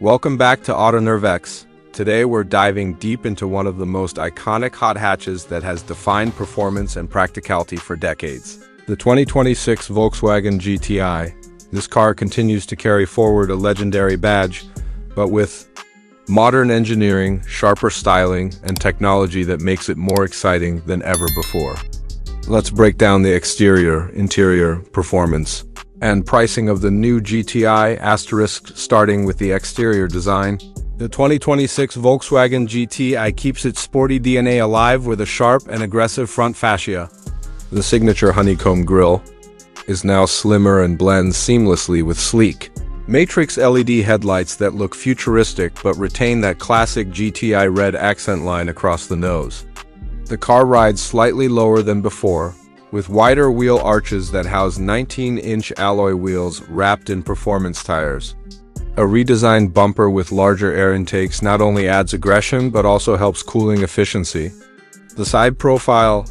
Welcome back to AutoNerveX. Today we're diving deep into one of the most iconic hot hatches that has defined performance and practicality for decades. The 2026 Volkswagen GTI. This car continues to carry forward a legendary badge, but with modern engineering, sharper styling, and technology that makes it more exciting than ever before. Let's break down the exterior, interior, performance, and pricing of the new GTI, starting with the exterior design. The 2026 Volkswagen GTI keeps its sporty DNA alive with a sharp and aggressive front fascia. The signature honeycomb grille is now slimmer and blends seamlessly with sleek matrix LED headlights that look futuristic but retain that classic GTI red accent line across the nose. The car rides slightly lower than before, with wider wheel arches that house 19-inch alloy wheels wrapped in performance tires. A redesigned bumper with larger air intakes not only adds aggression but also helps cooling efficiency. The side profile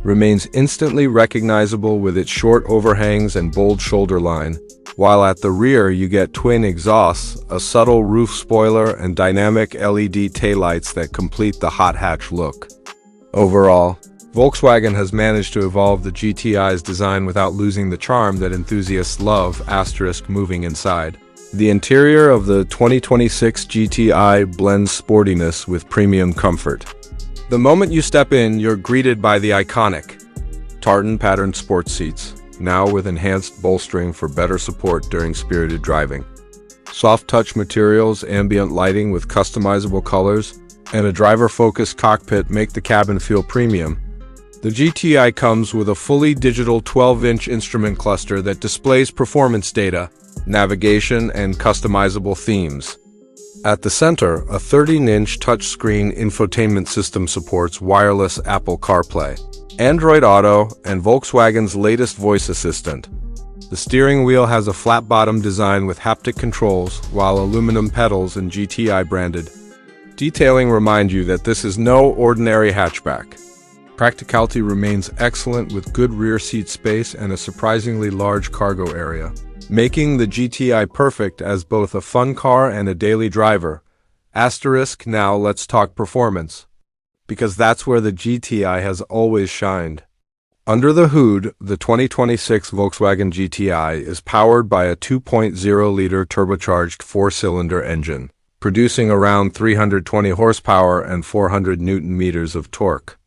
remains instantly recognizable with its short overhangs and bold shoulder line, while at the rear you get twin exhausts, a subtle roof spoiler, and dynamic LED taillights that complete the hot hatch look. Overall, Volkswagen has managed to evolve the GTI's design without losing the charm that enthusiasts love, moving inside. The interior of the 2026 GTI blends sportiness with premium comfort. The moment you step in, you're greeted by the iconic tartan-patterned sports seats, now with enhanced bolstering for better support during spirited driving. Soft touch materials, ambient lighting with customizable colors, and a driver-focused cockpit make the cabin feel premium. The GTI comes with a fully digital 12-inch instrument cluster that displays performance data, navigation, and customizable themes. At the center, a 13-inch touchscreen infotainment system supports wireless Apple CarPlay, Android Auto, and Volkswagen's latest voice assistant. The steering wheel has a flat-bottom design with haptic controls, while aluminum pedals and GTI branded detailing remind you that this is no ordinary hatchback. Practicality remains excellent with good rear seat space and a surprisingly large cargo area, making the GTI perfect as both a fun car and a daily driver. Now let's talk performance, because that's where the GTI has always shined. Under the hood, the 2026 Volkswagen GTI is powered by a 2.0-liter turbocharged four-cylinder engine, producing around 320 horsepower and 400 Newton-meters of torque.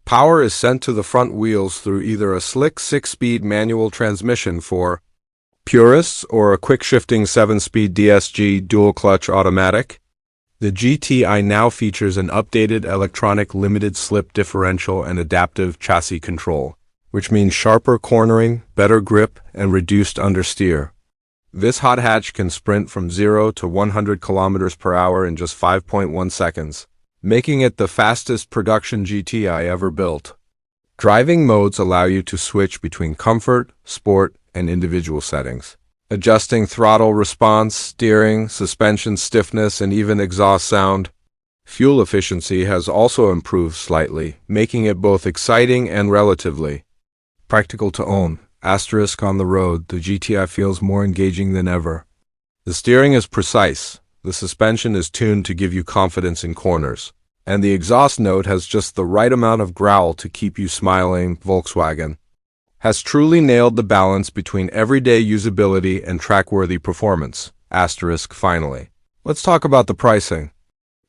Power is sent to the front wheels through either a slick 6-speed manual transmission for purists or a quick-shifting 7-speed DSG dual-clutch automatic. The GTI now features an updated electronic limited-slip differential and adaptive chassis control, which means sharper cornering, better grip, and reduced understeer. This hot hatch can sprint from 0 to 100 km per hour in just 5.1 seconds, making it the fastest production GTI ever built. Driving modes allow you to switch between comfort, sport, and individual settings, adjusting throttle response, steering, suspension stiffness, and even exhaust sound. Fuel efficiency has also improved slightly, making it both exciting and relatively practical to own. On the road, the GTI feels more engaging than ever. The steering is precise, the suspension is tuned to give you confidence in corners, and the exhaust note has just the right amount of growl to keep you smiling. Volkswagen has truly nailed the balance between everyday usability and track-worthy performance. Finally, let's talk about the pricing.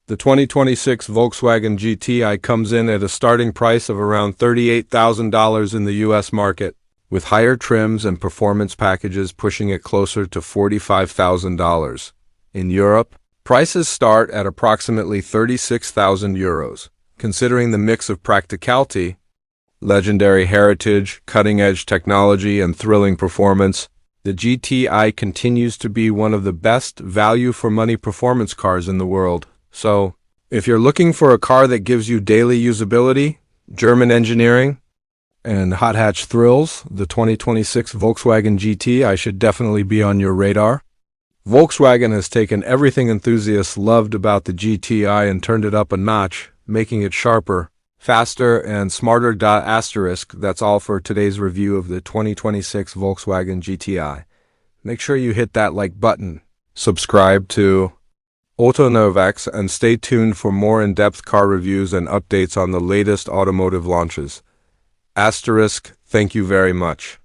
The 2026 Volkswagen GTI comes in at a starting price of around $38,000 in the US market, with higher trims and performance packages pushing it closer to $45,000. In Europe, prices start at approximately €36,000. Considering the mix of practicality, legendary heritage, cutting-edge technology, and thrilling performance, the GTI continues to be one of the best value-for-money performance cars in the world. So, if you're looking for a car that gives you daily usability, German engineering, and hot hatch thrills, the 2026 Volkswagen GTI should definitely be on your radar. Volkswagen has taken everything enthusiasts loved about the GTI and turned it up a notch, making it sharper, faster, and smarter. That's all for today's review of the 2026 Volkswagen GTI. Make sure you hit that like button, subscribe to Autonovax, and stay tuned for more in-depth car reviews and updates on the latest automotive launches. Thank you very much.